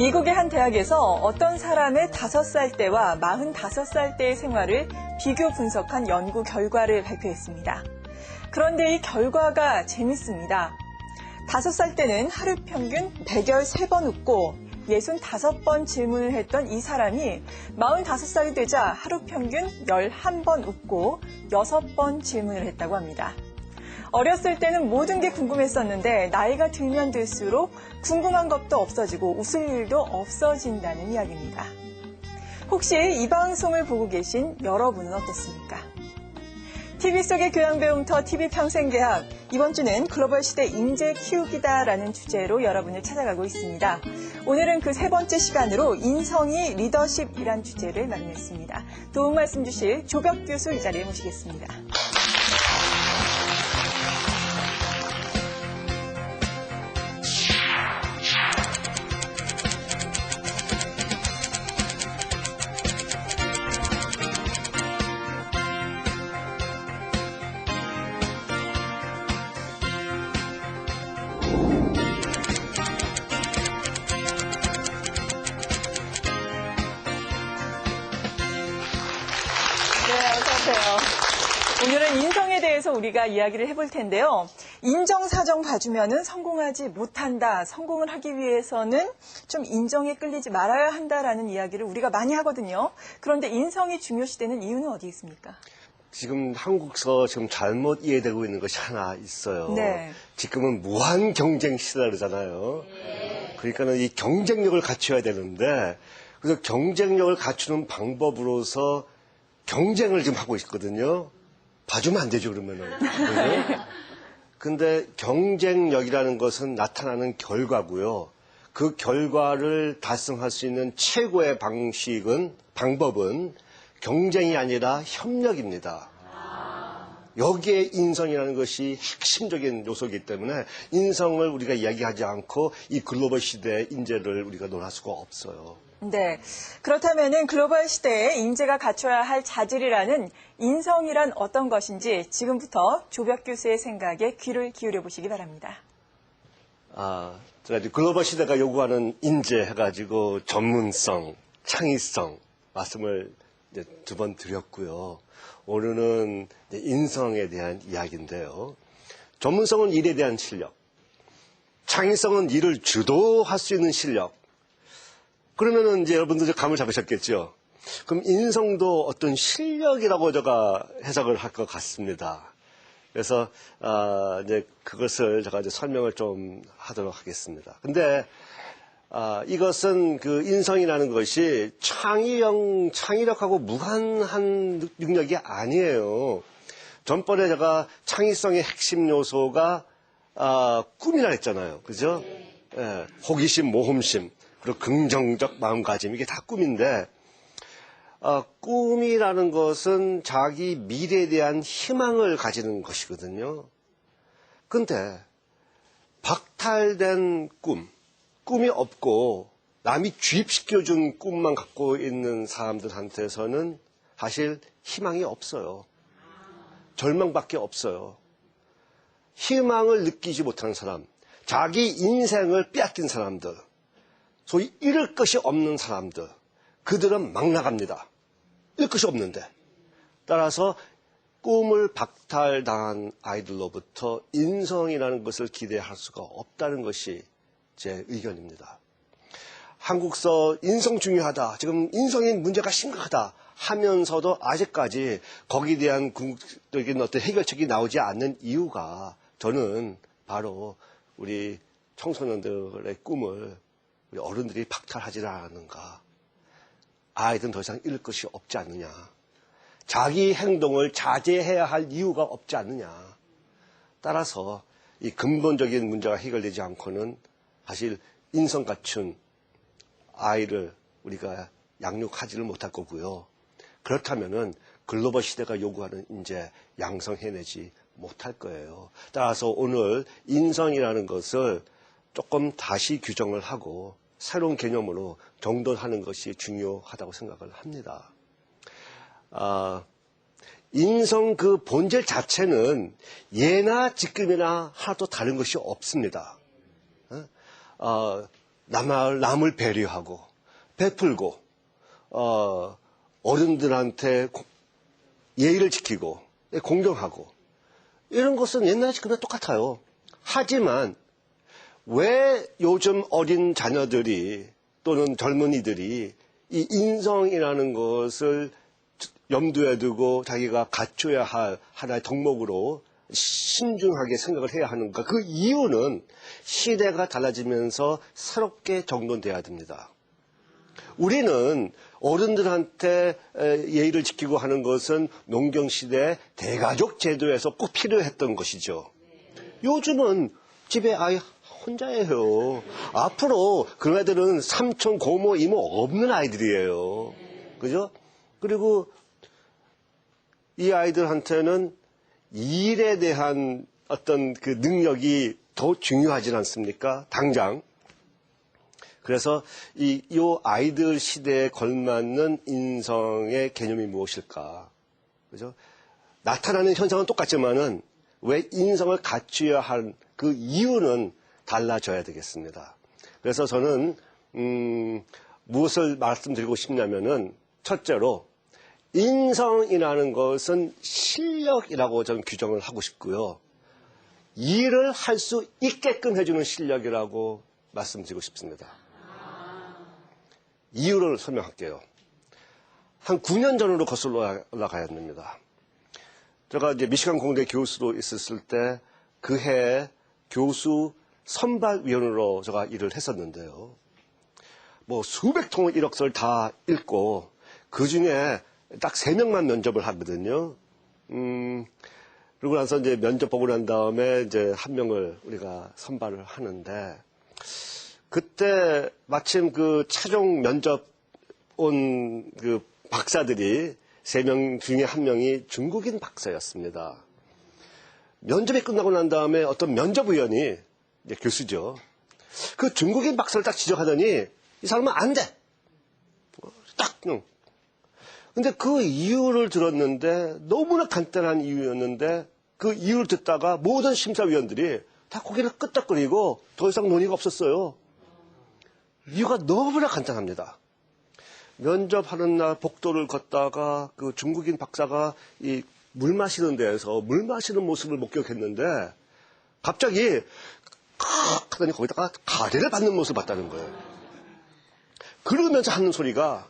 미국의 한 대학에서 어떤 사람의 5살 때와 45살 때의 생활을 비교 분석한 연구 결과를 발표했습니다. 그런데 이 결과가 재밌습니다. 5살 때는 하루 평균 113번 웃고 65번 질문을 했던 이 사람이 45살이 되자 하루 평균 11번 웃고 6번 질문을 했다고 합니다. 어렸을 때는 모든 게 궁금했었는데 나이가 들면 들수록 궁금한 것도 없어지고 웃을 일도 없어진다는 이야기입니다. 혹시 이 방송을 보고 계신 여러분은 어떻습니까? TV 속의 교양배움터 TV 평생계학, 이번 주는 글로벌 시대 인재 키우기다라는 주제로 여러분을 찾아가고 있습니다. 오늘은 그 세 번째 시간으로 인성이 리더십이란 주제를 마련했습니다. 도움 말씀 주실 조벽 교수 이 자리에 모시겠습니다. 오늘은 인성에 대해서 우리가 이야기를 해볼 텐데요. 인정사정 봐주면은 성공하지 못한다. 성공을 하기 위해서는 좀 인정에 끌리지 말아야 한다라는 이야기를 우리가 많이 하거든요. 그런데 인성이 중요시되는 이유는 어디 있습니까? 지금 한국서 지금 잘못 이해되고 있는 것이 하나 있어요. 네. 지금은 무한 경쟁 시대라 그러잖아요. 그러니까는 이 경쟁력을 갖춰야 되는데, 그래서 경쟁력을 갖추는 방법으로서 경쟁을 지금 하고 있거든요. 봐주면 안 되죠, 그러면은. 근데 경쟁력이라는 것은 나타나는 결과고요. 그 결과를 달성할 수 있는 최고의 방법은 경쟁이 아니라 협력입니다. 여기에 인성이라는 것이 핵심적인 요소이기 때문에 인성을 우리가 이야기하지 않고 이 글로벌 시대의 인재를 우리가 논할 수가 없어요. 네. 그렇다면은 글로벌 시대에 인재가 갖춰야 할 자질이라는 인성이란 어떤 것인지 지금부터 조벽 교수의 생각에 귀를 기울여 보시기 바랍니다. 제가 이제 글로벌 시대가 요구하는 인재 해가지고 전문성, 창의성 말씀을 이제 2번 드렸고요. 오늘은 인성에 대한 이야기인데요. 전문성은 일에 대한 실력, 창의성은 일을 주도할 수 있는 실력. 그러면은 이제 여러분들 감을 잡으셨겠죠. 그럼 인성도 어떤 실력이라고 제가 해석을 할 것 같습니다. 그래서 이제 그것을 제가 이제 설명을 좀 하도록 하겠습니다. 근데 이것은 그 인성이라는 것이 창의력하고 무관한 능력이 아니에요. 전번에 제가 창의성의 핵심 요소가 꿈이라 했잖아요. 그죠? 예, 호기심, 모험심. 그리고 긍정적 마음가짐, 이게 다 꿈인데, 꿈이라는 것은 자기 미래에 대한 희망을 가지는 것이거든요. 근데 박탈된 꿈이 없고 남이 주입시켜준 꿈만 갖고 있는 사람들한테서는 사실 희망이 없어요. 절망밖에 없어요. 희망을 느끼지 못하는 사람, 자기 인생을 빼앗긴 사람들, 소위 잃을 것이 없는 사람들, 그들은 막 나갑니다. 잃을 것이 없는데. 따라서 꿈을 박탈당한 아이들로부터 인성이라는 것을 기대할 수가 없다는 것이 제 의견입니다. 한국서 인성 중요하다, 지금 인성의 문제가 심각하다 하면서도 아직까지 거기에 대한 궁극적인 어떤 해결책이 나오지 않는 이유가 저는 바로 우리 청소년들의 꿈을 우리 어른들이 박탈하지 않았는가. 아이들은 더 이상 잃을 것이 없지 않느냐. 자기 행동을 자제해야 할 이유가 없지 않느냐. 따라서 이 근본적인 문제가 해결되지 않고는 사실 인성 갖춘 아이를 우리가 양육하지를 못할 거고요. 그렇다면은 글로벌 시대가 요구하는 인재 양성해내지 못할 거예요. 따라서 오늘 인성이라는 것을 조금 다시 규정을 하고 새로운 개념으로 정돈하는 것이 중요하다고 생각을 합니다. 인성 그 본질 자체는 예나 지금이나 하나도 다른 것이 없습니다. 남을 배려하고 베풀고 어른들한테 예의를 지키고 공경하고 이런 것은 옛날에 지금도 똑같아요. 하지만 왜 요즘 어린 자녀들이 또는 젊은이들이 이 인성이라는 것을 염두에 두고 자기가 갖춰야 할 하나의 덕목으로 신중하게 생각을 해야 하는가? 그 이유는 시대가 달라지면서 새롭게 정돈돼야 됩니다. 우리는 어른들한테 예의를 지키고 하는 것은 농경시대 대가족 제도에서 꼭 필요했던 것이죠. 요즘은 집에 아이 혼자예요. 앞으로 그런 애들은 삼촌, 고모, 이모 없는 아이들이에요. 그죠? 그리고 이 아이들한테는 일에 대한 어떤 그 능력이 더 중요하지 않습니까? 당장. 그래서 이 아이들 시대에 걸맞는 인성의 개념이 무엇일까? 그죠? 나타나는 현상은 똑같지만은 왜 인성을 갖춰야 할 그 이유는 달라져야 되겠습니다. 그래서 저는 무엇을 말씀드리고 싶냐면은 첫째로 인성이라는 것은 실력이라고 저는 규정을 하고 싶고요. 일을 할 수 있게끔 해주는 실력이라고 말씀드리고 싶습니다. 이유를 설명할게요. 한 9년 전으로 거슬러 올라가야 됩니다. 제가 이제 미시간 공대 교수로 있었을 때 그 해에 교수 선발위원으로 제가 일을 했었는데요. 뭐 수백 통의 이력서를 다 읽고 그 중에 딱 3명만 면접을 하거든요. 그러고 나서 이제 면접 보고 난 다음에 이제 한 명을 우리가 선발을 하는데 그때 마침 그 최종 면접 온 그 박사들이 3명 중에 한 명이 중국인 박사였습니다. 면접이 끝나고 난 다음에 어떤 면접위원이 이제 교수죠. 그 중국인 박사를 딱 지적하더니 이 사람은 안 돼. 딱. 근데 그 이유를 들었는데 너무나 간단한 이유였는데 그 이유를 듣다가 모든 심사위원들이 다 고개를 끄덕거리고 더 이상 논의가 없었어요. 이유가 너무나 간단합니다. 면접하는 날 복도를 걷다가 그 중국인 박사가 이 물 마시는 데에서 물 마시는 모습을 목격했는데 갑자기 칵 하더니 거기다가 가래를 받는 모습을 봤다는 거예요. 그러면서 하는 소리가